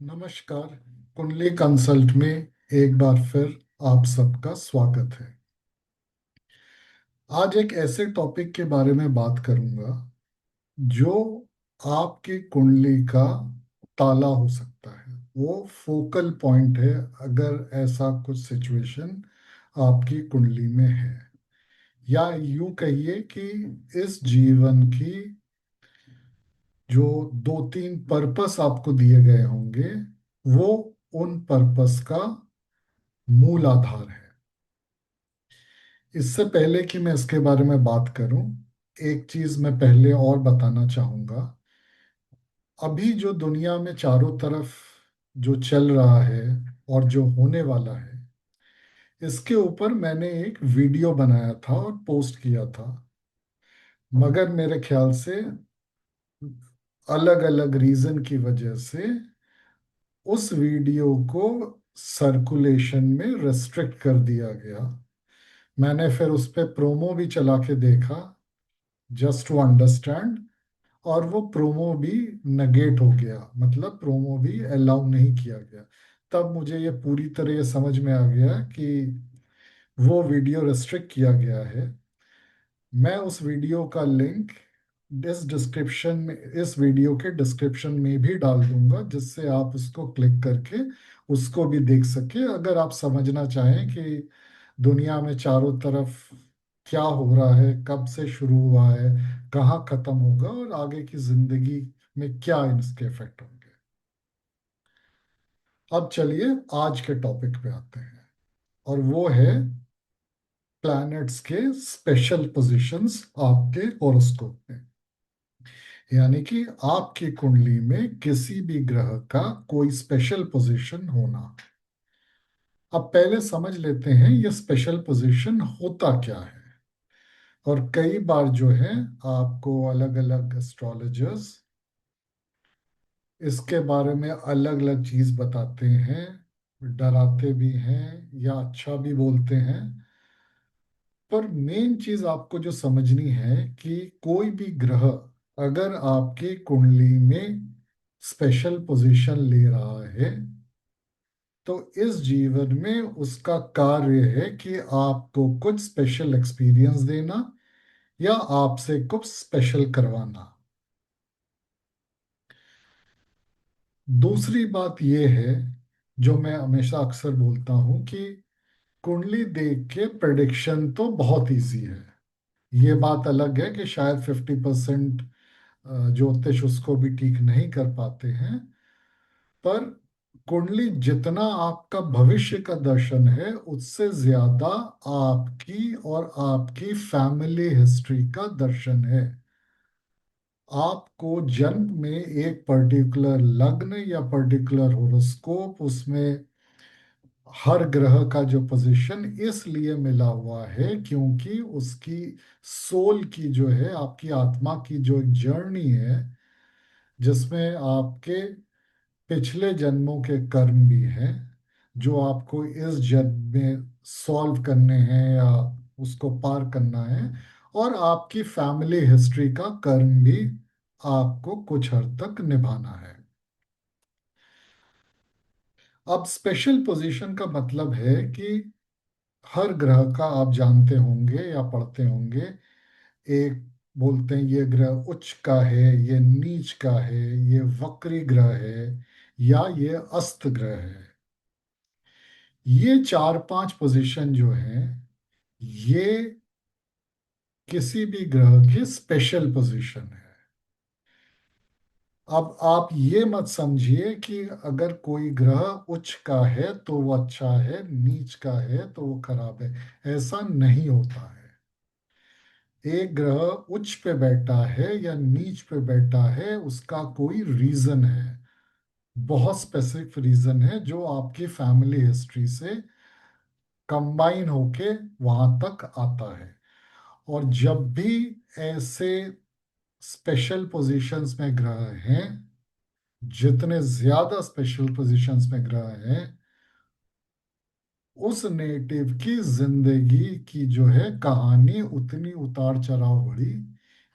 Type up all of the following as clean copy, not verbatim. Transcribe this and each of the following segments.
नमस्कार। कुंडली कंसल्ट में एक बार फिर आप सबका स्वागत है। आज एक ऐसे टॉपिक के बारे में बात करूंगा जो आपकी कुंडली का ताला हो सकता है। वो फोकल पॉइंट है अगर ऐसा कुछ सिचुएशन आपकी कुंडली में है, या यूं कहिए कि इस जीवन की जो दो तीन पर्पस आपको दिए गए होंगे, वो उन पर्पस का मूल आधार है। इससे पहले कि मैं इसके बारे में बात करूं, एक चीज मैं पहले और बताना चाहूंगा। अभी जो दुनिया में चारों तरफ जो चल रहा है और जो होने वाला है, इसके ऊपर मैंने एक वीडियो बनाया था और पोस्ट किया था। मगर मेरे ख्याल से अलग अलग रीजन की वजह से उस वीडियो को सर्कुलेशन में रेस्ट्रिक्ट कर दिया गया। मैंने फिर उस पर प्रोमो भी चला के देखा, जस्ट टू अंडरस्टैंड, और वो प्रोमो भी नगेट हो गया, मतलब प्रोमो भी अलाउ नहीं किया गया। तब मुझे ये पूरी तरह ये समझ में आ गया कि वो वीडियो रेस्ट्रिक्ट किया गया है। मैं उस वीडियो का लिंक इस वीडियो के डिस्क्रिप्शन में भी डाल दूंगा, जिससे आप उसको क्लिक करके उसको भी देख सके, अगर आप समझना चाहें कि दुनिया में चारों तरफ क्या हो रहा है, कब से शुरू हुआ है, कहाँ खत्म होगा और आगे की जिंदगी में क्या इसके इफेक्ट होंगे। अब चलिए आज के टॉपिक पे आते हैं, और वो है प्लैनेट्स के स्पेशल पोजीशंस आपके हॉरोस्कोप में। यानी कि आपकी कुंडली में किसी भी ग्रह का कोई स्पेशल पोजीशन होना। अब पहले समझ लेते हैं ये स्पेशल पोजीशन होता क्या है। और कई बार जो है आपको अलग अलग एस्ट्रोलॉजर्स इसके बारे में अलग अलग चीज बताते हैं, डराते भी हैं या अच्छा भी बोलते हैं। पर मेन चीज आपको जो समझनी है कि कोई भी ग्रह अगर आपकी कुंडली में स्पेशल पोजीशन ले रहा है, तो इस जीवन में उसका कार्य है कि आपको कुछ स्पेशल एक्सपीरियंस देना या आपसे कुछ स्पेशल करवाना। दूसरी बात यह है, जो मैं हमेशा अक्सर बोलता हूं, कि कुंडली देख के प्रेडिक्शन तो बहुत इजी है। ये बात अलग है कि शायद 50% ज्योतिष उसको भी ठीक नहीं कर पाते हैं। पर कुंडली जितना आपका भविष्य का दर्शन है, उससे ज्यादा आपकी और आपकी फैमिली हिस्ट्री का दर्शन है। आपको जन्म में एक पर्टिकुलर लग्न या पर्टिकुलर होरोस्कोप, उसमें हर ग्रह का जो पोजीशन इसलिए मिला हुआ है क्योंकि उसकी सोल की जो है, आपकी आत्मा की जो एक जर्नी है, जिसमें आपके पिछले जन्मों के कर्म भी हैं, जो आपको इस जन्म में सॉल्व करने हैं या उसको पार करना है, और आपकी फैमिली हिस्ट्री का कर्म भी आपको कुछ हद तक निभाना है। अब स्पेशल पोजीशन का मतलब है कि हर ग्रह का आप जानते होंगे या पढ़ते होंगे, एक बोलते हैं ये ग्रह उच्च का है, ये नीच का है, ये वक्री ग्रह है, या ये अस्त ग्रह है। ये चार पांच पोजीशन जो हैं, ये किसी भी ग्रह की स्पेशल पोजीशन है। अब आप ये मत समझिए कि अगर कोई ग्रह उच्च का है तो वो अच्छा है, नीच का है तो वो खराब है। ऐसा नहीं होता है। एक ग्रह उच्च पे बैठा है या नीच पे बैठा है, उसका कोई रीजन है, बहुत स्पेसिफिक रीजन है, जो आपकी फैमिली हिस्ट्री से कंबाइन होके वहां तक आता है। और जब भी ऐसे स्पेशल पोजीशंस में ग्रह हैं, जितने ज्यादा स्पेशल पोजीशंस में ग्रह हैं, उस नेटिव की जिंदगी की जो है कहानी उतनी उतार चढ़ाव भरी,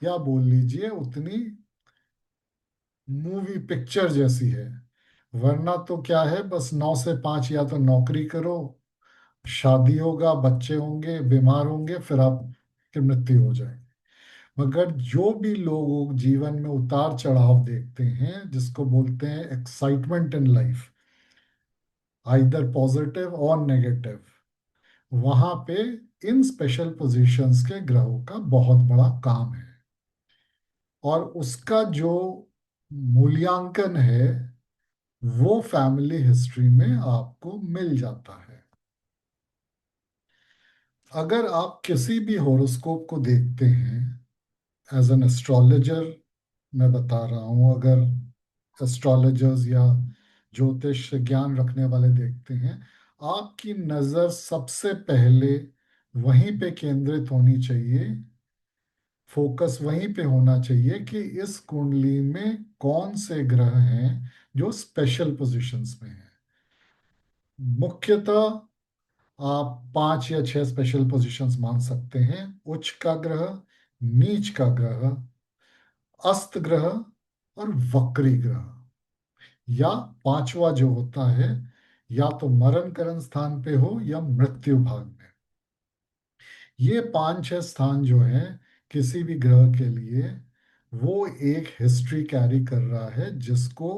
या बोल लीजिए उतनी मूवी पिक्चर जैसी है। वरना तो क्या है, बस 9 से 5 या तो नौकरी करो, शादी होगा, बच्चे होंगे, बीमार होंगे, फिर आपकी मृत्यु हो जाएगी। मगर जो भी लोग जीवन में उतार चढ़ाव देखते हैं, जिसको बोलते हैं excitement in life, either positive और नेगेटिव, वहां पे इन स्पेशल पोजीशंस के ग्रहों का बहुत बड़ा काम है। और उसका जो मूल्यांकन है वो फैमिली हिस्ट्री में आपको मिल जाता है। अगर आप किसी भी हॉरोस्कोप को देखते हैं एज एन एस्ट्रोलॉजर, मैं बता रहा हूँ, अगर एस्ट्रोलॉजर्स या ज्योतिष से ज्ञान रखने वाले देखते हैं, आपकी नज़र सबसे पहले वहीं पे केंद्रित होनी चाहिए, फोकस वहीं पे होना चाहिए कि इस कुंडली में कौन से ग्रह हैं जो स्पेशल पोजीशंस में हैं। मुख्यतः आप 5 या 6 स्पेशल पोजीशंस मान सकते हैं: उच्च का ग्रह, नीच का ग्रह, अस्त ग्रह और वक्री ग्रह। या पांचवा जो होता है, या तो मरण करण स्थान पे हो या मृत्यु भाग में। ये 5 6 स्थान जो हैं किसी भी ग्रह के लिए, वो एक हिस्ट्री कैरी कर रहा है जिसको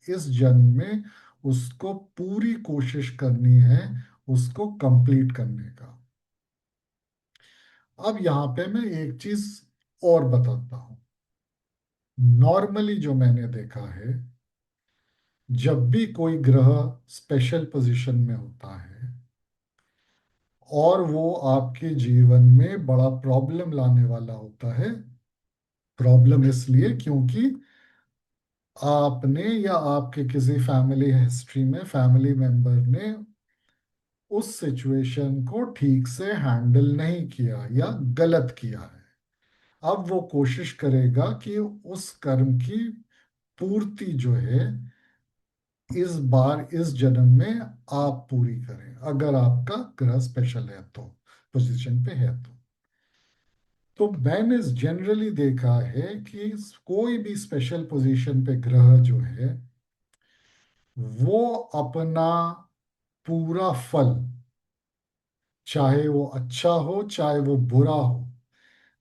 इस जन्म में उसको पूरी कोशिश करनी है उसको कंप्लीट करने का। अब यहाँ पे मैं एक चीज और बताता हूँ। नॉर्मली जो मैंने देखा है, जब भी कोई ग्रह स्पेशल पोजीशन में होता है और वो आपके जीवन में बड़ा प्रॉब्लम लाने वाला होता है, प्रॉब्लम इसलिए क्योंकि आपने या आपके किसी फैमिली हिस्ट्री में फैमिली मेंबर ने उस सिचुएशन को ठीक से हैंडल नहीं किया या गलत किया है। अब वो कोशिश करेगा कि उस कर्म की पूर्ति जो है इस बार इस जन्म में आप पूरी करें, अगर आपका ग्रह स्पेशल है तो, पोजीशन पे है तो मैंने जनरली देखा है कि कोई भी स्पेशल पोजीशन पे ग्रह जो है वो अपना पूरा फल, चाहे वो अच्छा हो चाहे वो बुरा हो,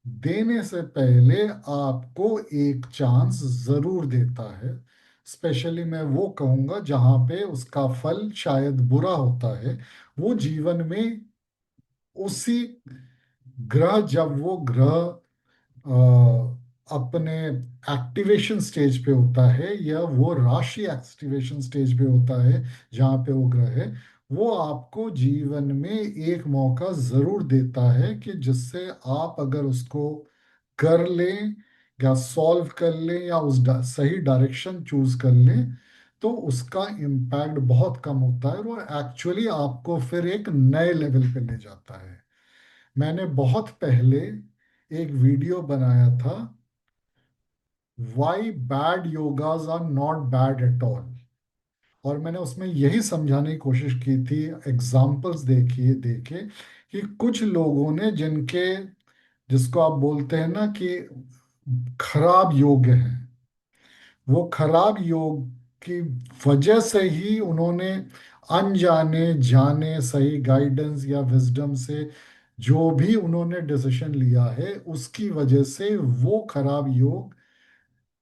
देने से पहले आपको एक चांस जरूर देता है। स्पेशली मैं वो कहूँगा जहाँ पे उसका फल शायद बुरा होता है, वो जीवन में उसी ग्रह, जब वो ग्रह अपने एक्टिवेशन स्टेज पे होता है या वो राशि एक्टिवेशन स्टेज पे होता है जहाँ पे वो ग्रह है, वो आपको जीवन में एक मौका जरूर देता है कि जिससे आप अगर उसको कर लें या सॉल्व कर लें या सही डायरेक्शन चूज कर लें, तो उसका इम्पैक्ट बहुत कम होता है और वो एक्चुअली आपको फिर एक नए लेवल पे ले जाता है। मैंने बहुत पहले एक वीडियो बनाया था, why bad yogas are not bad at all, और मैंने उसमें यही समझाने की कोशिश की थी, एग्जाम्पल्स देखिए देखे कि कुछ लोगों ने जिनके, जिसको आप बोलते हैं ना कि खराब योग हैं, वो खराब योग की वजह से ही उन्होंने अनजाने जाने सही गाइडेंस या विजडम से जो भी उन्होंने डिसीजन लिया है उसकी वजह से वो खराब योग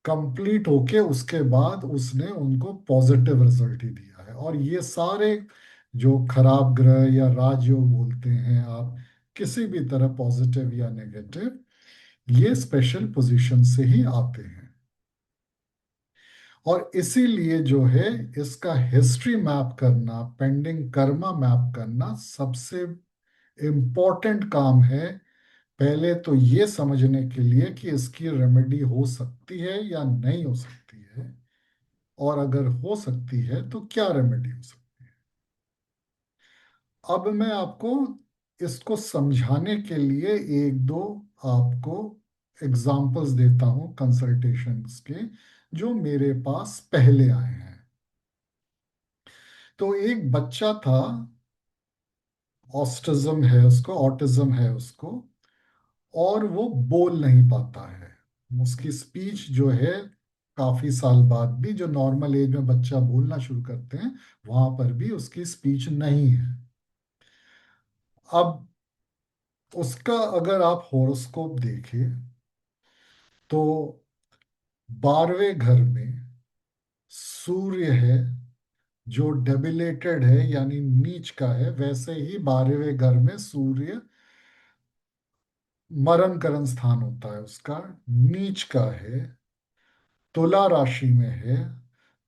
कंप्लीट होके उसके बाद उसने उनको पॉजिटिव रिजल्ट ही दिया है। और ये सारे जो खराब ग्रह या राजयोग बोलते हैं आप, किसी भी तरह पॉजिटिव या नेगेटिव, ये स्पेशल पोजीशन से ही आते हैं। और इसीलिए जो है इसका हिस्ट्री मैप करना, पेंडिंग कर्मा मैप करना सबसे इम्पोर्टेंट काम है। पहले तो ये समझने के लिए कि इसकी रेमेडी हो सकती है या नहीं हो सकती है, और अगर हो सकती है तो क्या रेमेडी हो सकती है। अब मैं आपको इसको समझाने के लिए एक दो आपको एग्जाम्पल्स देता हूँ कंसल्टेशंस के, जो मेरे पास पहले आए हैं। तो एक बच्चा था, ऑटिज्म है उसको, और वो बोल नहीं पाता है, उसकी स्पीच जो है काफी साल बाद भी, जो नॉर्मल एज में बच्चा बोलना शुरू करते हैं, वहां पर भी उसकी स्पीच नहीं है। अब उसका अगर आप हॉरोस्कोप देखें तो 12वें घर में सूर्य है, जो डेबिलेटेड है यानी नीच का है। वैसे ही 12वें घर में सूर्य मरण करण स्थान होता है उसका, नीच का है, तुला राशि में है।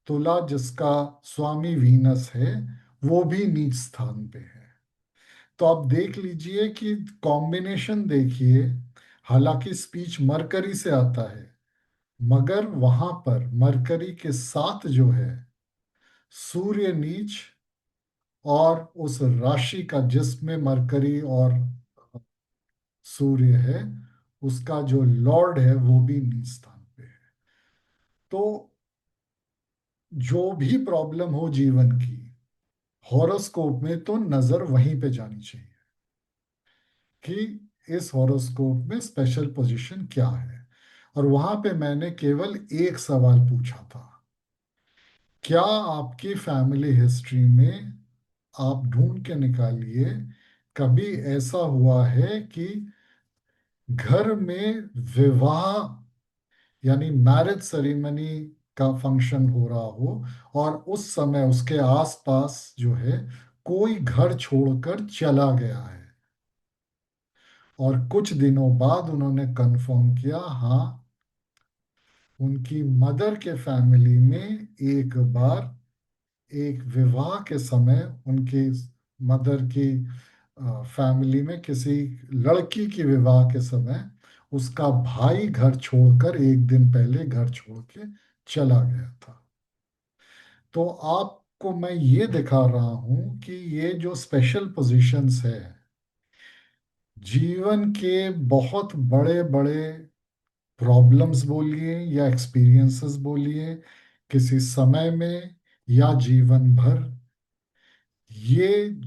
तुला जिसका स्वामी वीनस है, वो भी नीच स्थान पे है। तो आप देख लीजिए कि कॉम्बिनेशन देखिए। हालांकि स्पीच मरकरी से आता है, मगर वहां पर मरकरी के साथ जो है सूर्य नीच, और उस राशि का जिसमें मरकरी और सूर्य है, उसका जो लॉर्ड है वो भी नीच स्थान पे है। तो जो भी प्रॉब्लम हो जीवन की, हॉरोस्कोप में तो नजर वहीं पे जानी चाहिए कि इस हॉरोस्कोप में स्पेशल पोजीशन क्या है। और वहां पे मैंने केवल एक सवाल पूछा था, क्या आपकी फैमिली हिस्ट्री में, आप ढूंढ के निकालिए, कभी ऐसा हुआ है कि घर में विवाह यानी मैरिज सेरेमनी का फंक्शन हो रहा हो, और उस समय उसके आसपास जो है कोई घर छोड़कर चला गया है, और कुछ दिनों बाद उन्होंने कंफर्म किया, हाँ, उनकी मदर के फैमिली में एक बार एक विवाह के समय, उनकी मदर की फैमिली में किसी लड़की की विवाह के समय उसका भाई घर छोड़कर एक दिन पहले घर छोड़ के चला गया था। तो आपको मैं ये दिखा रहा हूं कि ये जो स्पेशल पोजीशंस है, जीवन के बहुत बड़े बड़े प्रॉब्लम्स बोलिए या एक्सपीरियंसेस बोलिए, किसी समय में या जीवन भर, ये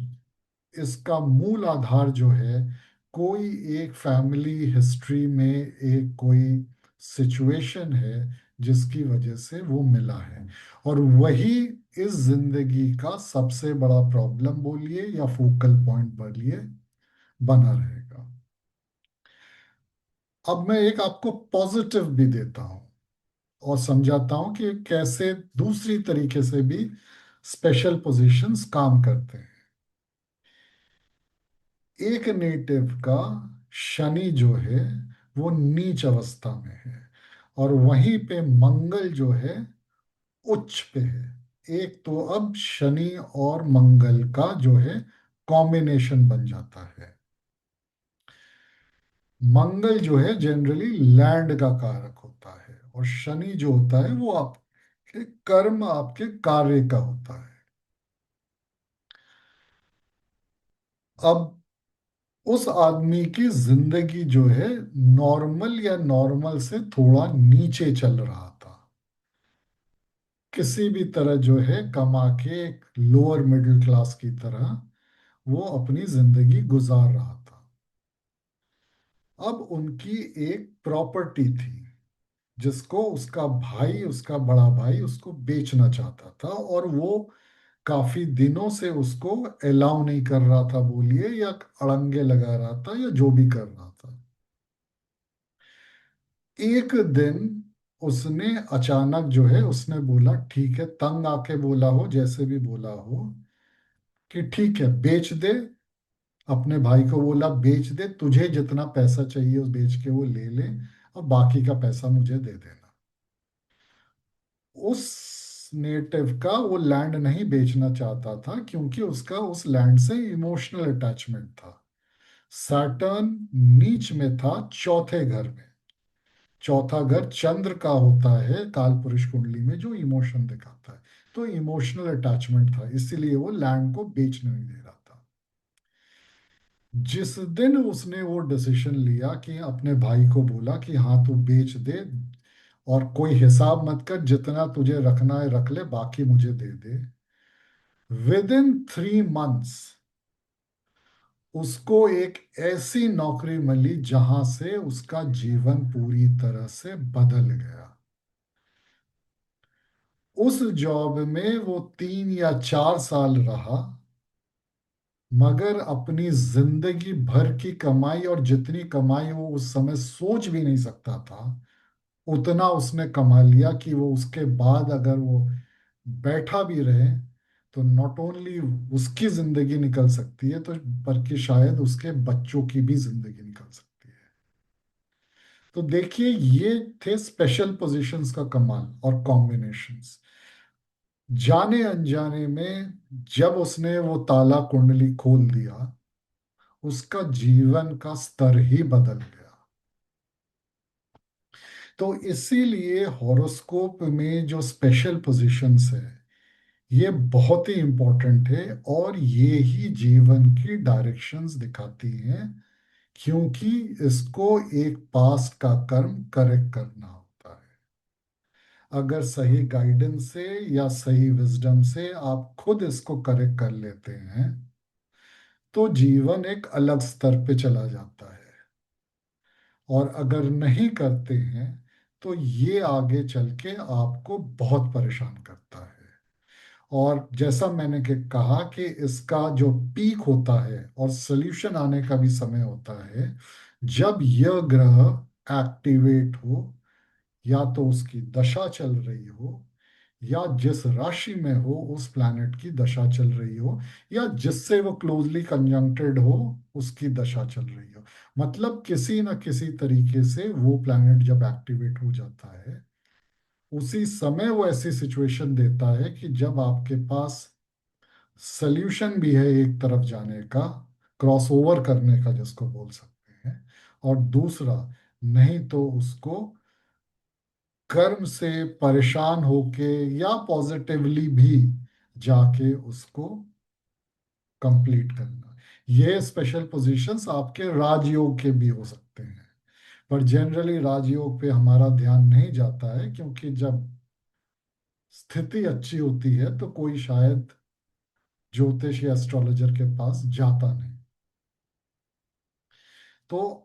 इसका मूल आधार जो है, कोई एक फैमिली हिस्ट्री में एक कोई सिचुएशन है जिसकी वजह से वो मिला है। और वही इस जिंदगी का सबसे बड़ा प्रॉब्लम बोलिए या फोकल पॉइंट बोलिए बना रहेगा। अब मैं एक आपको पॉजिटिव भी देता हूं और समझाता हूं कि कैसे दूसरी तरीके से भी स्पेशल पोजीशंस काम करते हैं। एक नेटिव का शनि जो है वो नीच अवस्था में है, और वहीं पे मंगल जो है उच्च पे है। एक तो अब शनि और मंगल का जो है कॉम्बिनेशन बन जाता है। मंगल जो है जनरली लैंड का कारक होता है, और शनि जो होता है वो आपके कर्म, आपके कार्य का होता है। अब उस आदमी की जिंदगी जो है नॉर्मल या नॉर्मल से थोड़ा नीचे चल रहा था, किसी भी तरह जो है कमा के एक लोअर मिडिल क्लास की तरह वो अपनी जिंदगी गुजार रहा था। अब उनकी एक प्रॉपर्टी थी जिसको उसका भाई, उसका बड़ा भाई उसको बेचना चाहता था, और वो काफी दिनों से उसको अलाउ नहीं कर रहा था बोलिए, या अड़ंगे लगा रहा था, या जो भी कर रहा था। एक दिन उसने अचानक जो है उसने बोला, ठीक है, तंग आके बोला हो, जैसे भी बोला हो, कि ठीक है बेच दे। अपने भाई को बोला बेच दे, तुझे जितना पैसा चाहिए उस बेच के वो ले ले, और बाकी का पैसा मुझे दे देना। उस नेटिव का वो लैंड नहीं बेचना चाहता था, क्योंकि उसका उस लैंड से इमोशनल अटैचमेंट था। सैटर्न नीच में था चौथे घर में। चौथा घर चंद्र का होता है काल पुरुष कुंडली में, जो इमोशन दिखाता है। तो इमोशनल अटैचमेंट था, इसीलिए वो लैंड को बेचने नहीं दे रहा था। जिस दिन उसने वो डिसीजन लिया कि अपने भाई को बोला कि हाँ तू बेच दे, और कोई हिसाब मत कर, जितना तुझे रखना है रख ले, बाकी मुझे दे दे, विद इन 3 मंथ्स उसको एक ऐसी नौकरी मिली जहां से उसका जीवन पूरी तरह से बदल गया। उस जॉब में वो 3 या 4 साल रहा, मगर अपनी जिंदगी भर की कमाई और जितनी कमाई वो उस समय सोच भी नहीं सकता था, उतना उसने कमा लिया कि वो उसके बाद अगर वो बैठा भी रहे तो नॉट ओनली उसकी जिंदगी निकल सकती है, तो बल्कि शायद उसके बच्चों की भी जिंदगी निकल सकती है। तो देखिए, ये थे स्पेशल पोजीशंस का कमाल और कॉम्बिनेशंस। जाने अनजाने में जब उसने वो ताला कुंडली खोल दिया, उसका जीवन का स्तर ही बदल गया। तो इसीलिए हॉरोस्कोप में जो स्पेशल पोजीशंस है, ये बहुत ही इंपॉर्टेंट है, और ये ही जीवन की डायरेक्शंस दिखाती हैं, क्योंकि इसको एक पास्ट का कर्म करेक्ट करना होता है। अगर सही गाइडेंस से या सही विजडम से आप खुद इसको करेक्ट कर लेते हैं, तो जीवन एक अलग स्तर पे चला जाता है। और अगर नहीं करते हैं, तो ये आगे चल के आपको बहुत परेशान करता है। और जैसा मैंने कहा कि इसका जो पीक होता है और सोल्यूशन आने का भी समय होता है, जब यह ग्रह एक्टिवेट हो, या तो उसकी दशा चल रही हो, या जिस राशि में हो उस प्लैनेट की दशा चल रही हो, या जिससे वो क्लोजली कंजंक्टेड हो उसकी दशा चल रही हो। मतलब किसी न किसी तरीके से वो प्लैनेट जब एक्टिवेट हो जाता है, उसी समय वो ऐसी सिचुएशन देता है कि जब आपके पास सल्यूशन भी है एक तरफ जाने का, क्रॉस ओवर करने का जिसको बोल सकते हैं, और दूसरा, नहीं तो उसको कर्म से परेशान होके या पॉजिटिवली भी जाके उसको कंप्लीट करना। ये स्पेशल पोजीशंस आपके राजयोग के भी हो सकते हैं, पर जनरली राजयोग पे हमारा ध्यान नहीं जाता है, क्योंकि जब स्थिति अच्छी होती है तो कोई शायद ज्योतिष या एस्ट्रोलॉजर के पास जाता नहीं। तो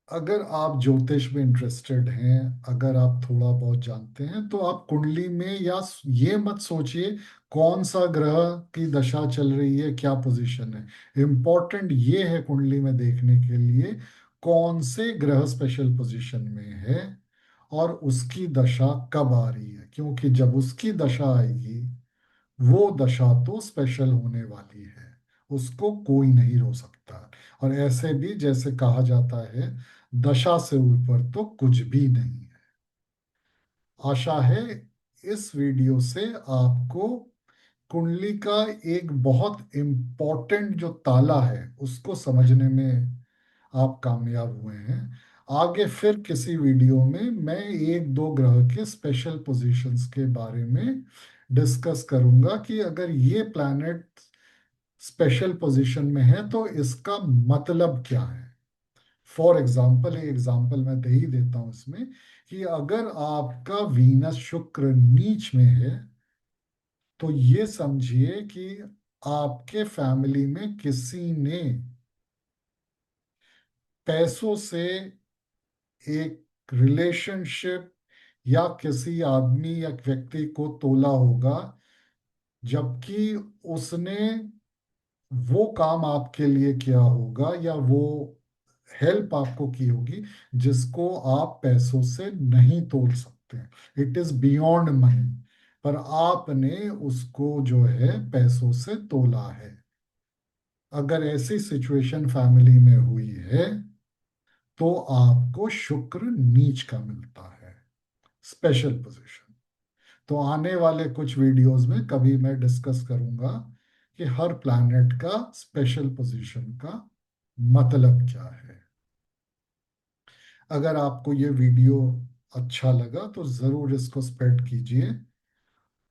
अगर आप ज्योतिष में इंटरेस्टेड हैं, अगर आप थोड़ा बहुत जानते हैं, तो आप कुंडली में, या ये मत सोचिए कौन सा ग्रह की दशा चल रही है, क्या पोजीशन है। इम्पोर्टेंट ये है कुंडली में देखने के लिए कौन से ग्रह स्पेशल पोजीशन में है और उसकी दशा कब आ रही है, क्योंकि जब उसकी दशा आएगी, वो दशा तो स्पेशल होने वाली है, उसको कोई नहीं रोक सकता। और ऐसे भी जैसे कहा जाता है, दशा से ऊपर तो कुछ भी नहीं है। आशा है इस वीडियो से आपको कुंडली का एक बहुत इम्पोर्टेंट जो ताला है उसको समझने में आप कामयाब हुए हैं। आगे फिर किसी वीडियो में मैं एक दो ग्रह के स्पेशल पोजीशंस के बारे में डिस्कस करूंगा कि अगर ये प्लैनेट स्पेशल पोजीशन में है तो इसका मतलब क्या है। फॉर एग्जाम्पल, एक एग्जाम्पल मैं दे ही देता हूं इसमें, कि अगर आपका वीनस शुक्र नीच में है, तो ये समझिए कि आपके फैमिली में किसी ने पैसों से एक रिलेशनशिप या किसी आदमी या व्यक्ति को तोला होगा, जबकि उसने वो काम आपके लिए किया होगा या वो हेल्प आपको की होगी जिसको आप पैसों से नहीं तोल सकते। इट इज बियॉन्ड मनी, पर आपने उसको जो है पैसों से तोला है। अगर ऐसी सिचुएशन फैमिली में हुई है, तो आपको शुक्र नीच का मिलता है, स्पेशल पोजीशन। तो आने वाले कुछ वीडियोस में कभी मैं डिस्कस करूंगा कि हर प्लैनेट का स्पेशल पोजीशन का मतलब क्या है। अगर आपको ये वीडियो अच्छा लगा तो ज़रूर इसको स्प्रेड कीजिए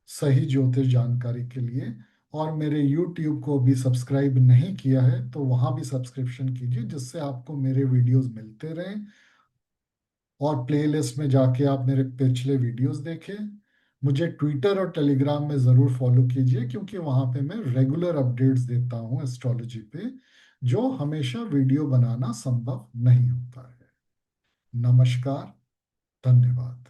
सही ज्योतिष जानकारी के लिए। और मेरे YouTube को भी सब्सक्राइब नहीं किया है तो वहाँ भी सब्सक्रिप्शन कीजिए, जिससे आपको मेरे वीडियोस मिलते रहें। और प्लेलिस्ट में जाके आप मेरे पिछले वीडियोस देखें। मुझे ट्विटर और टेलीग्राम में ज़रूर फॉलो कीजिए, क्योंकि वहाँ पे मैं रेगुलर अपडेट्स देता हूँ एस्ट्रोलॉजी पे, जो हमेशा वीडियो बनाना संभव नहीं होता है। नमस्कार, धन्यवाद।